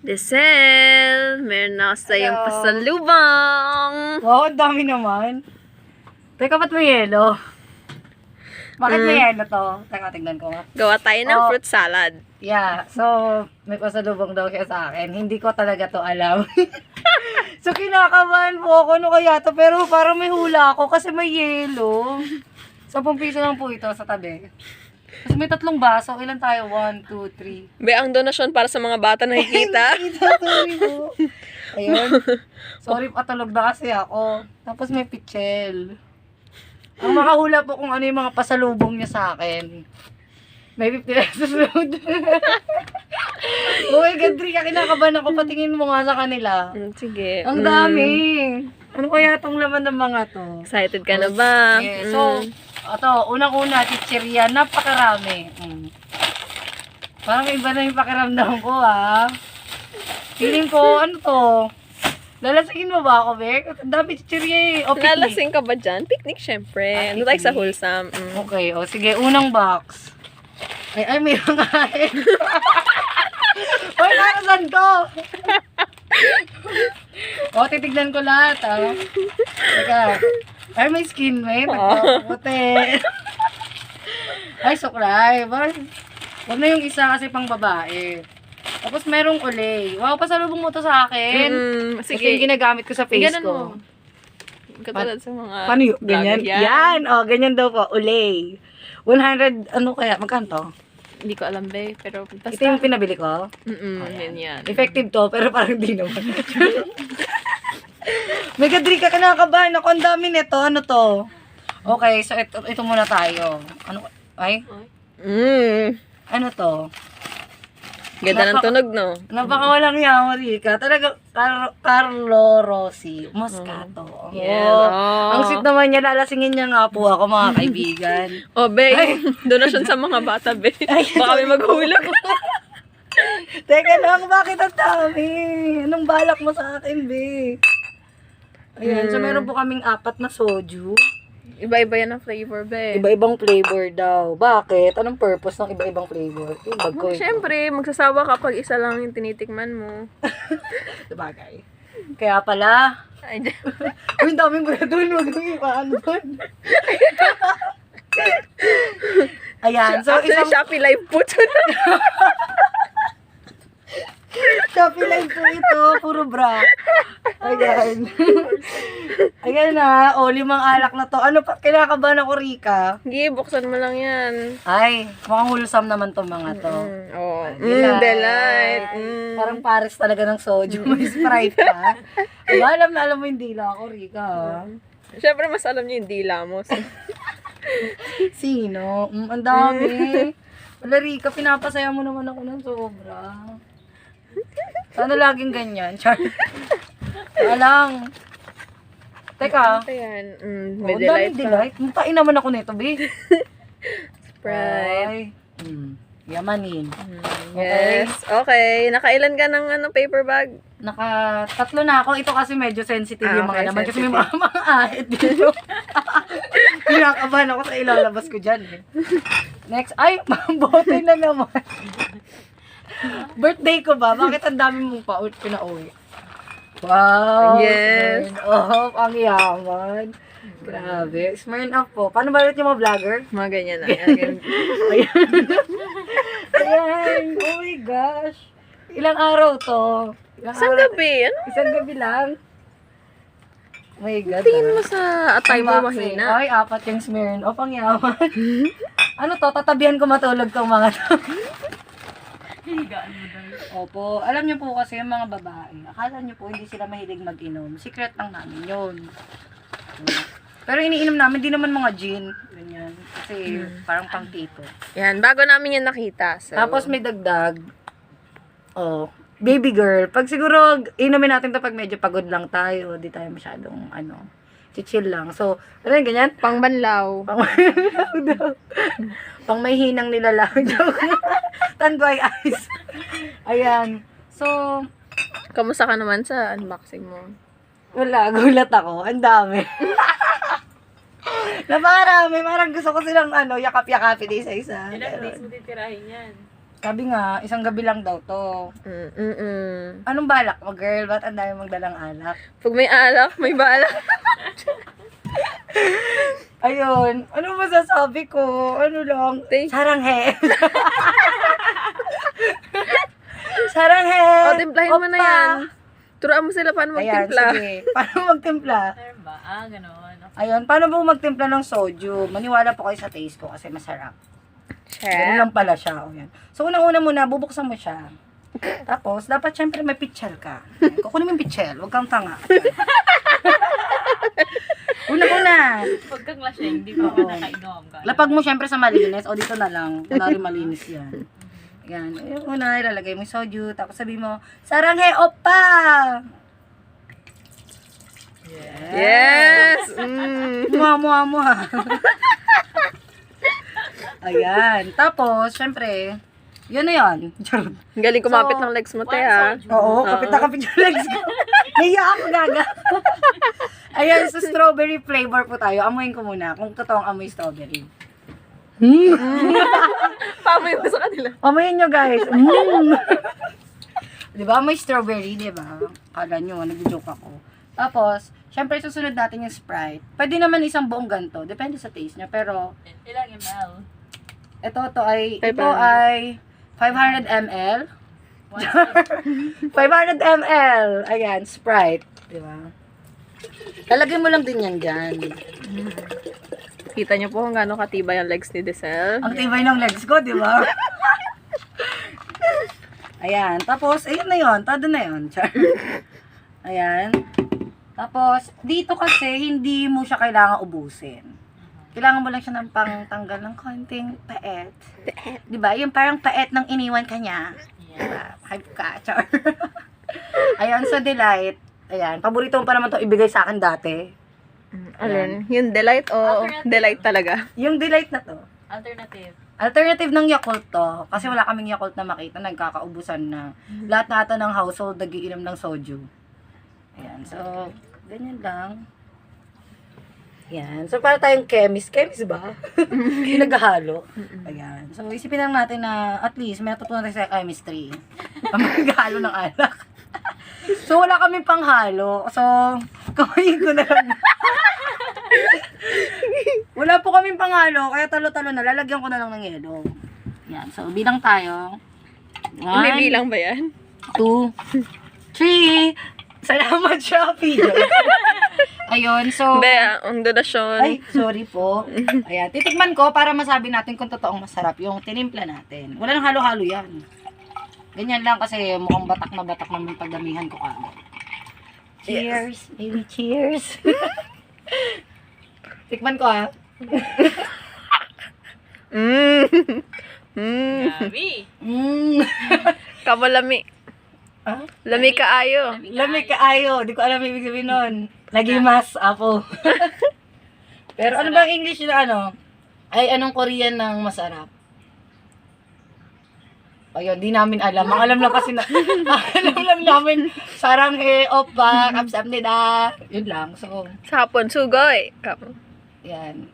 Desel, meron na sa'yong pasalubong. Wow, ang dami naman. Teka, ba't may yelo? Bakit may yelo to? Teka, tignan ko nga. Gawa tayo ng fruit salad. Yeah, so may pasalubong daw siya sa akin. Hindi ko talaga to alam. So kinakabahan po ako, ano kaya to? Pero parang may hula ako kasi may yelo. 10 piso lang po ito sa tabi. Kasi may 3 baso. Ilan tayo? 1, 2, 3. Be, ang donasyon para sa mga bata nakikita. Sorry po. Ayun. Sorry, patulog na kasi ako. Tapos may pichel. Ang makahula po kung ano yung mga pasalubong niya sa akin. May 50 pesos load. Oh my God, Rika, kinakabahan ako. Patingin mo nga sa kanila. Sige. Ang dami. Ano kaya itong laman ng mga to? Excited ka na ba? Yeah, so, ito, unang-una, chichirya, napakarami. Parang iba na yung pakiramdam ko, ha? Feeling ko, ano to? Lalasingin mo ba ako, Bek? Ang dami chichirya eh. O, picnic. Lalasing ka ba dyan? Picnic, syempre. Ano tayo sa wholesome? Okay, o sige, unang box. Ay, may mga Hoy, nakasan to? O, titignan ko lahat, ha? Teka. Ay, may skin, may. Nagpaputi. Ay, suklay. Wag na yung isa kasi pang babae. Tapos merong ulay. Wow, pasalubong mo to sa akin. Sige. Ito yung ginagamit ko sa face Ganun ko. mo. Katulad sa mga Paano yun? Ganyan? vlogger. Yan. O, ganyan daw po. Ulay. 100, ano kaya? Magkano to? Hindi ko alam, be. Pero basta. Ito yung pinabili ko. Yan. Effective to, pero parang di naman. May kadri ka kinakabahan ako. Ang dami nito. Ano to? Okay, so ito muna tayo. Ano? Ay? Ano to? Ganda ng tunog, no? Napakawalang yawa, Rika. Talaga, Carlo Rossi. Moscato. Yan. Ang sweet naman niya. Lalasingin niya nga po ako, mga kaibigan. Oh, be. Donasyon sa mga bata, be. Baka may maghulog. Teka lang, bakit ang dami? Anong balak mo sa akin, be? Ayan, so meron po kaming 4 na soju. Iba-iba yan ang flavor, be. Iba-ibang flavor daw. Bakit? Anong purpose ng iba-ibang flavor? Yung bag ko. Siyempre, magsasawa ka pag isa lang yung tinitikman mo. Sabagay. Kaya pala, Ay, uy, ang daming kuya doon. Huwag mong ipaano doon. Ayan, so actually, isang Shopee Live po ito. Shopee Live po ito. Puro bra. Ayan. Ayan na. O, 5 alak na to. Ano pa? Kinakabahan ako, Rika. Sige, buksan mo lang yan. Ay, mukhang wholesome naman to mga to. Oh. Delight. Delight. Parang Paris talaga ng soju. May Sprite pa. Diba, alam na alam mo yung dila ako, Rika. Siyempre, mas alam niyo yung dila mo. So. Sino? Ang dami. Wala, Rika, pinapasaya mo naman ako ng sobra. Sana laging ganyan. Char. Alang. Teka. Ito yan. Oh, May dami delight pa. delight. Mutain naman ako nito, be. Sprite. Ay. Yamanin. Yes. Okay. Nakailan ka ng paper bag? Naka-3 na ako. Ito kasi medyo sensitive yung mga Okay, laman. Kasi may mga ahit dito. Pinakabahan ako sa ilalabas ko dyan. Next. Ay, bote na naman. Birthday ko ba? Bakit ang dami mong pinauwi? Wow. Yes. Oh, ang yaman. Grabe. Smirnoff po. Paano ba ulit yung mga vlogger? Mga ganyan na. Ayan. Ayan. Ayan. Oh my gosh. Ilang araw to? Isang gabi. Ano? Isang gabi lang. Oh my God. Tingin mo sa atay mo Unboxing. mahina. Ay, 4 yung Smirnoff. Ang yaman. Ano to? Tatabihan ko matulog tong mga to. Opo. Alam niyo po kasi yung mga babae, akala niyo po hindi sila mahilig mag-inom. Secret lang namin yun. Pero iniinom namin, di naman mga gin. Ganyan. Kasi parang pang tito. Yan. Bago namin yan nakita. So. Tapos may dagdag. Oh, baby girl. Pag siguro, inumin natin to pag medyo pagod lang tayo. Di tayo masyadong, chill lang. So, ano yung ganyan? Pangbanlaw. Pang may hinang nilalang. Joke. Tanduay eyes. Ayan. So, Kamusta ka naman sa unboxing mo? wala. Gulat ako. Ang dami. Naparami. Parang gusto ko silang yakap-yakapin isa-isa. Ilang days mo titirahin yan? Sabi nga, isang gabi lang daw to. Anong balak mo, girl? Ba't ang dami mong dalang alak? Pag may alak, may balak. Ayun, ano masasabi ko? Ano lang? Saranghe. Saranghe. O, timplahin mo na yan. Turuan mo sila paano Ayan, magtimpla. sige. Paano magtimpla? Meron ba? Ganon. Ayun, paano po magtimpla ng soju? Maniwala po kayo sa taste ko kasi masarap. Ganun lang pala siya. O, yan. So, unang-una muna, bubuksan mo siya. Tapos, dapat syempre may pitchel ka. Ayan, kukunin mo yung pitchel. Huwag kang tanga. Una-una. Huwag kang lasing, hindi pa ako nakainom. Lapag mo syempre sa malinis. O, dito na lang. Kunwari malinis yan. Yan. Yung una, ilalagay mo yung soju. Tapos sabi mo, saranghe opa! Yes! Mua. Ayan. Tapos, syempre, yun na yun. Charot. Galing kumapit So, ng legs mo, te, ha? Oo, kapit na kapit yung legs ko. Naiya ako, gaga. Ayan, so strawberry flavor po tayo. Amuin ko muna kung totoong amoy strawberry. Pamoy mo sa kanila. Amuin nyo, guys. Diba, may strawberry, diba? Kala nyo, nag-joke ako. Tapos, syempre, susunod natin yung Sprite. Pwede naman isang buong ganto. Depende sa taste niya. Pero, Ilang ml? ito ay 500 ml. 500 ml. Ayan, Sprite. Diba? Lalagay mo lang din yan dyan. Kita niyo po kung gaano katibay ang legs ni Desel. Ang tibay ng legs ko, di ba? Ayan. Tapos, ayun na yun. Todo na yun. Char. Ayan. Tapos, dito kasi, hindi mo siya kailangan ubusin. Kailangan mo lang siya ng pangtanggal ng konting paet. Di ba? Yung parang paet ng iniwan ka niya. Diba? Hype ka. Char. Ayan, so Delight. Ayan. Paborito mo pa naman ito ibigay sa akin dati. Alin? Yung delight o Alternative. delight talaga? Yung Delight na to. Alternative. Alternative ng Yakult to. Kasi wala kaming Yakult na makita. Nagkakaubusan na. Lahat nata ng household nagiinom ng soju. Ayan. So, ganyan lang. Ayan. So, para tayong chemist. Chemist ba? Yung naghahalo. Ayan. So, isipin lang natin na at least may natutunan tayo sa chemistry. Ang maghahalo ng alak. So, wala kaming panghalo. So, kamayin ko na lang. Wala po kaming panghalo, kaya talo-talo na. Lalagyan ko na lang ng yelo. Yan. So, bilang tayo. May 1, bilang ba yan? 2, 3. Salamat, Shopee. Ayun, so... Be, ang donasyon. Ay, sorry po. Ayan, titikman ko para masabi natin kung totoong masarap yung tinimpla natin. Wala nang halo-halo yan. Ganyan lang kasi mukhang batak na yung pagdamihan ko kagad. Cheers, baby, cheers. Tikman ko ah. Gabi. Kamalami. Ah? Lami kaayo. Lamig ka ayo. Di ko alam ibig sabihin nun. Nagimas, apo. Pero ano ba ang English na ano? Ay, anong Korean ng masarap? Ayun, di namin alam. Ang alam lang kasi na, alam lang namin, saranghe, oppa, kapsamnida. Yun lang. So, Sapon, sugoy. yan.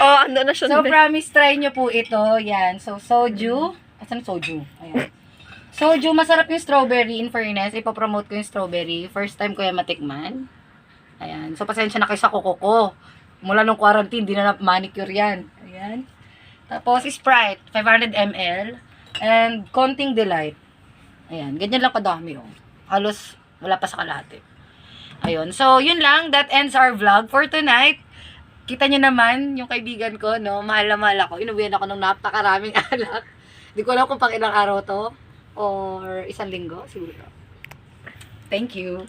Oh, ang donasyon. So, be. promise, try nyo po ito. Yan. So, soju. Asan soju? Ayan. Soju, masarap yung strawberry. In fairness, ipopromote ko yung strawberry. First time ko yan matikman. Ayan. So, pasensya na kayo sa kuko ko. Mula nung quarantine, di na manicure yan. Ayan. Tapos, Sprite, 500 ml. And, konting Delight. Ayan. Ganyan lang kadami, oh. Halos, wala pa sa kalahati. Ayun. So, yun lang. That ends our vlog for tonight. Kita nyo naman, yung kaibigan ko, no? Mahal na mahal ako. Inuwihan ako ng napakaraming alak. Hindi ko alam kung pang ilang araw to. Or isang linggo, siguro. Thank you.